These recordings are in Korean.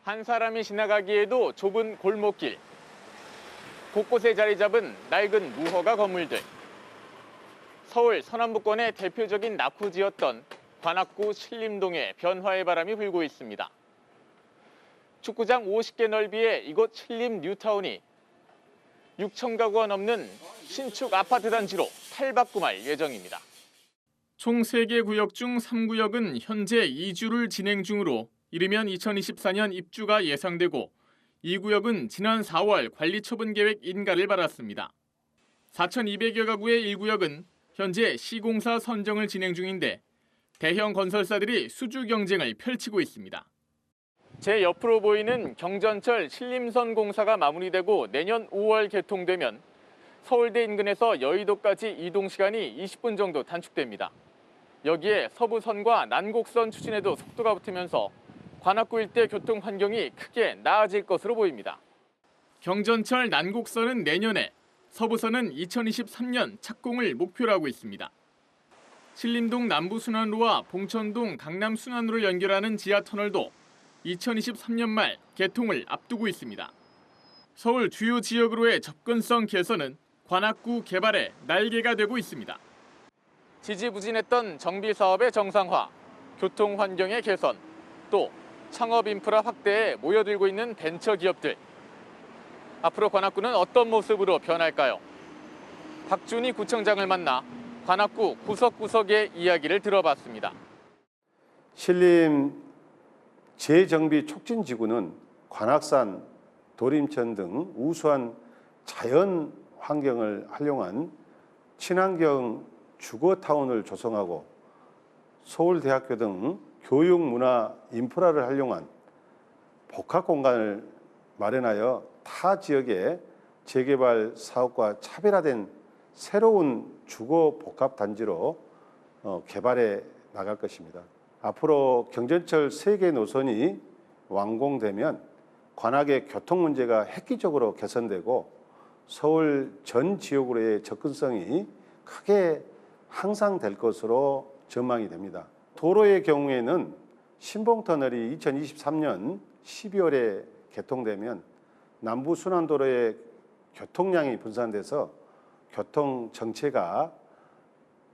한 사람이 지나가기에도 좁은 골목길. 곳곳에 자리 잡은 낡은 무허가 건물들. 서울 서남부권의 대표적인 낙후지였던 관악구 신림동에 변화의 바람이 불고 있습니다. 축구장 50개 넓이의 이곳 신림 뉴타운이 6천 가구가 넘는 신축 아파트 단지로 탈바꿈할 예정입니다. 총 3개 구역 중 3구역은 현재 이주를 진행 중으로 이르면 2024년 입주가 예상되고 2구역은 지난 4월 관리처분 계획 인가를 받았습니다. 4,200여 가구의 1구역은 현재 시공사 선정을 진행 중인데 대형 건설사들이 수주 경쟁을 펼치고 있습니다. 제 옆으로 보이는 경전철 신림선 공사가 마무리되고 내년 5월 개통되면 서울대 인근에서 여의도까지 이동 시간이 20분 정도 단축됩니다. 여기에 서부선과 난곡선 추진에도 속도가 붙으면서 관악구 일대 교통 환경이 크게 나아질 것으로 보입니다. 경전철 난곡선은 내년에, 서부선은 2023년 착공을 목표로 하고 있습니다. 신림동 남부순환로와 봉천동 강남순환로를 연결하는 지하터널도 2023년 말 개통을 앞두고 있습니다. 서울 주요 지역으로의 접근성 개선은 관악구 개발의 날개가 되고 있습니다. 지지부진했던 정비 사업의 정상화, 교통 환경의 개선, 또 창업 인프라 확대에 모여들고 있는 벤처 기업들. 앞으로 관악구는 어떤 모습으로 변할까요? 박준희 구청장을 만나 관악구 구석구석의 이야기를 들어봤습니다. 신림 재정비 촉진지구는 관악산, 도림천 등 우수한 자연 환경을 활용한 친환경 주거타운을 조성하고 서울대학교 등 교육, 문화, 인프라를 활용한 복합공간을 마련하여 타 지역의 재개발 사업과 차별화된 새로운 주거 복합단지로 개발해 나갈 것입니다. 앞으로 경전철 3개 노선이 완공되면 관악의 교통 문제가 획기적으로 개선되고 서울 전 지역으로의 접근성이 크게 향상될 것으로 전망이 됩니다. 도로의 경우에는 신봉터널이 2023년 12월에 개통되면 남부순환도로의 교통량이 분산돼서 교통 정체가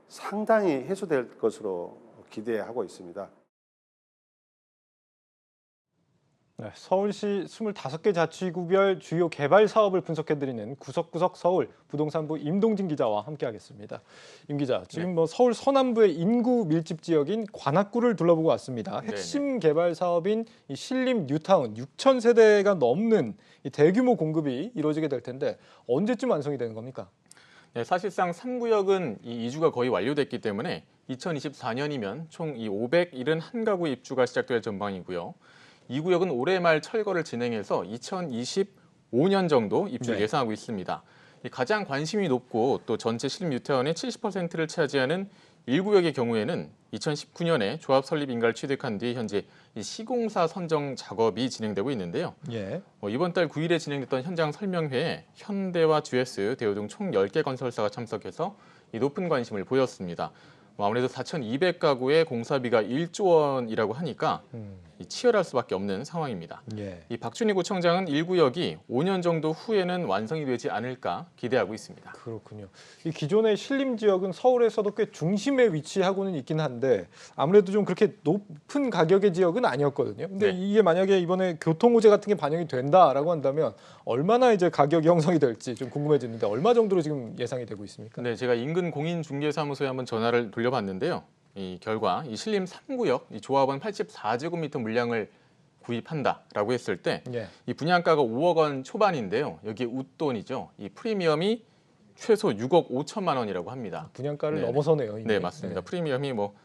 상당히 해소될 것으로 기대하고 있습니다. 네, 서울시 25개 자치구별 주요 개발 사업을 분석해드리는 구석구석 서울 부동산부 임동진 기자와 함께하겠습니다. 임 기자, 지금 서울 서남부의 인구 밀집 지역인 관악구를 둘러보고 왔습니다. 핵심 개발 사업인 이 신림 뉴타운 6천 세대가 넘는 이 대규모 공급이 이루어지게 될 텐데 언제쯤 완성이 되는 겁니까? 네, 사실상 3구역은 이 이주가 거의 완료됐기 때문에 2024년이면 총 이 571가구 입주가 시작될 전망이고요. 2구역은 올해 말 철거를 진행해서 2025년 정도 입주를 예상하고 있습니다. 가장 관심이 높고 또 전체 신림 뉴타운의 70%를 차지하는 1구역의 경우에는 2019년에 조합 설립 인가를 취득한 뒤 현재 이 시공사 선정 작업이 진행되고 있는데요. 이번 달 9일에 진행됐던 현장 설명회에 현대와 GS, 대우 등 총 10개 건설사가 참석해서 이 높은 관심을 보였습니다. 아무래도 4,200가구의 공사비가 1조 원이라고 하니까 치열할 수밖에 없는 상황입니다. 이 박준희 구청장은 1구역이 5년 정도 후에는 완성이 되지 않을까 기대하고 있습니다. 그렇군요. 이 기존의 신림 지역은 서울에서도 꽤 중심에 위치하고는 있긴 한데 아무래도 좀 그렇게 높은 가격의 지역은 아니었거든요. 근데 이게 만약에 이번에 교통호재 같은 게 반영이 된다라고 한다면 얼마나 이제 가격이 형성이 될지 좀 궁금해지는데 얼마 정도로 지금 예상이 되고 있습니까? 네, 제가 인근 공인중개사무소에 한번 전화를 돌려봤는데요. 이 결과 이 신림 3구역 이 조합원 84제곱미터 물량을 구입한다라고 했을 때 이 분양가가 5억 원 초반인데요. 여기에 웃돈이죠. 이 프리미엄이 최소 6억 5천만 원이라고 합니다. 분양가를 넘어서네요. 이미. 네, 맞습니다. 프리미엄이 뭐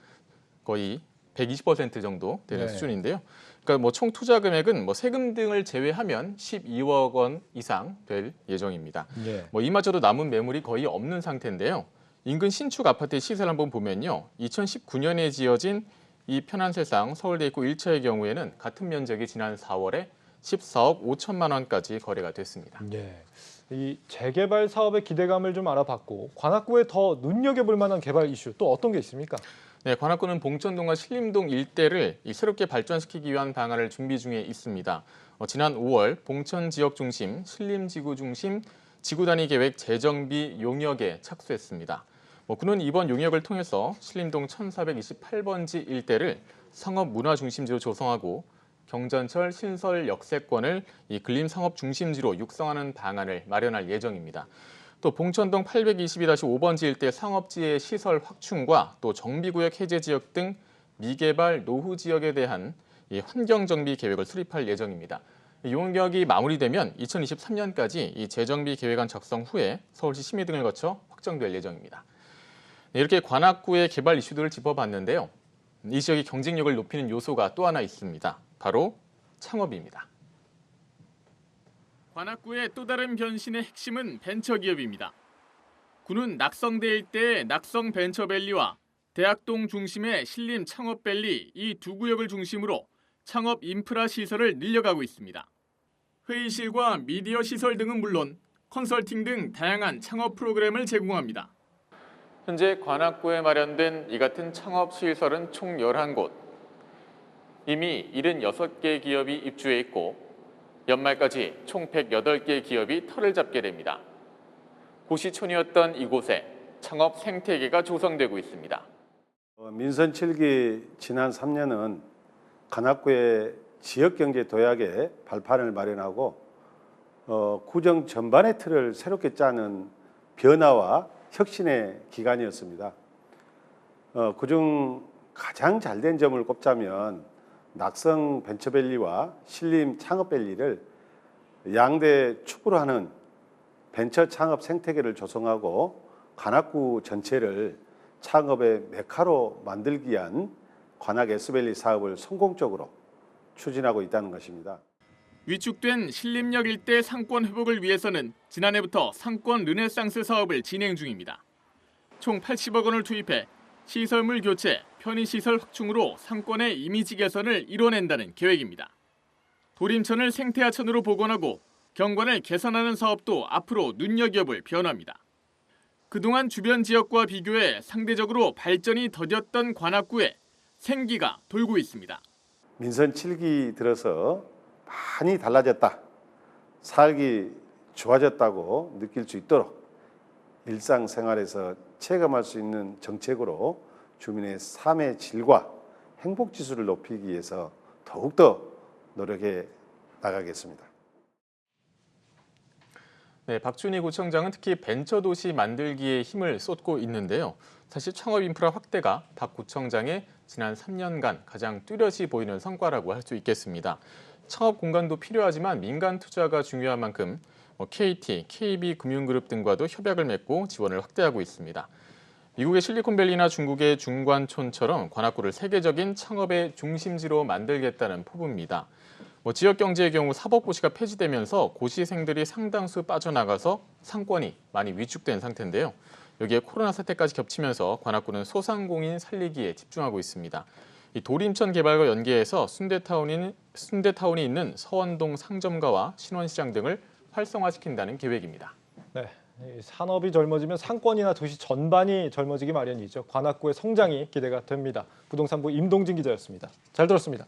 거의 120% 정도 되는 수준인데요. 그러니까 뭐 총 투자 금액은 뭐 세금 등을 제외하면 12억 원 이상 될 예정입니다. 뭐 이마저도 남은 매물이 거의 없는 상태인데요. 인근 신축 아파트의 시세를 한번 보면요. 2019년에 지어진 이 편안세상 서울대 입구 1차의 경우에는 같은 면적이 지난 4월에 14억 5천만 원까지 거래가 됐습니다. 이 재개발 사업의 기대감을 좀 알아봤고 관악구에 더 눈여겨볼 만한 개발 이슈 또 어떤 게 있습니까? 네, 관악구는 봉천동과 신림동 일대를 새롭게 발전시키기 위한 방안을 준비 중에 있습니다. 지난 5월 봉천 지역 중심, 신림지구 중심 지구 단위 계획 재정비 용역에 착수했습니다. 구는 이번 용역을 통해서 신림동 1428번지 일대를 상업 문화 중심지로 조성하고 경전철 신설 역세권을 근림 상업 중심지로 육성하는 방안을 마련할 예정입니다. 또 봉천동 822-5번지 일대 상업지의 시설 확충과 또 정비구역 해제 지역 등 미개발 노후 지역에 대한 환경 정비 계획을 수립할 예정입니다. 용역이 마무리되면 2023년까지 이 재정비 계획안 작성 후에 서울시 심의 등을 거쳐 확정될 예정입니다. 이렇게 관악구의 개발 이슈들을 짚어봤는데요. 이 지역의 경쟁력을 높이는 요소가 또 하나 있습니다. 바로 창업입니다. 관악구의 또 다른 변신의 핵심은 벤처기업입니다. 구는 낙성대 일대의 낙성벤처밸리와 대학동 중심의 신림 창업밸리 이 두 구역을 중심으로 창업 인프라 시설을 늘려가고 있습니다. 회의실과 미디어 시설 등은 물론 컨설팅 등 다양한 창업 프로그램을 제공합니다. 현재 관악구에 마련된 이 같은 창업 시설은 총 11곳. 이미 76개 기업이 입주해 있고 연말까지 총 108개 기업이 털을 잡게 됩니다. 고시촌이었던 이곳에 창업 생태계가 조성되고 있습니다. 민선 7기 지난 3년은 관악구의 지역경제 도약에 발판을 마련하고 구정 전반의 틀을 새롭게 짜는 변화와 혁신의 기간이었습니다. 그중 가장 잘된 점을 꼽자면 낙성 벤처밸리와 신림 창업밸리를 양대 축으로 하는 벤처 창업 생태계를 조성하고 관악구 전체를 창업의 메카로 만들기 위한 관악 S밸리 사업을 성공적으로 추진하고 있다는 것입니다. 위축된 신림역 일대 상권 회복을 위해서는 지난해부터 상권 르네상스 사업을 진행 중입니다. 총 80억 원을 투입해 시설물 교체, 편의시설 확충으로 상권의 이미지 개선을 이뤄낸다는 계획입니다. 도림천을 생태하천으로 복원하고 경관을 개선하는 사업도 앞으로 눈여겨볼 변화입니다. 그동안 주변 지역과 비교해 상대적으로 발전이 더뎠던 관악구에 생기가 돌고 있습니다. 민선 7기 들어서 많이 달라졌다, 살기 좋아졌다고 느낄 수 있도록 일상생활에서 체감할 수 있는 정책으로 주민의 삶의 질과 행복 지수를 높이기 위해서 더욱더 노력해 나가겠습니다. 네, 박준희 구청장은 특히 벤처도시 만들기에 힘을 쏟고 있는데요. 사실 창업 인프라 확대가 박 구청장의 지난 3년간 가장 뚜렷이 보이는 성과라고 할 수 있겠습니다. 창업 공간도 필요하지만 민간 투자가 중요한 만큼 KT, KB금융그룹 등과도 협약을 맺고 지원을 확대하고 있습니다. 미국의 실리콘밸리나 중국의 중관촌처럼 관악구를 세계적인 창업의 중심지로 만들겠다는 포부입니다. 지역 경제의 경우 사법고시가 폐지되면서 고시생들이 상당수 빠져나가서 상권이 많이 위축된 상태인데요. 여기에 코로나 사태까지 겹치면서 관악구는 소상공인 살리기에 집중하고 있습니다. 이 도림천 개발과 연계해서 순대타운이 있는 서원동 상점가와 신원시장 등을 활성화시킨다는 계획입니다. 네, 산업이 젊어지면 상권이나 도시 전반이 젊어지기 마련이죠. 관악구의 성장이 기대가 됩니다. 부동산부 임동진 기자였습니다. 잘 들었습니다.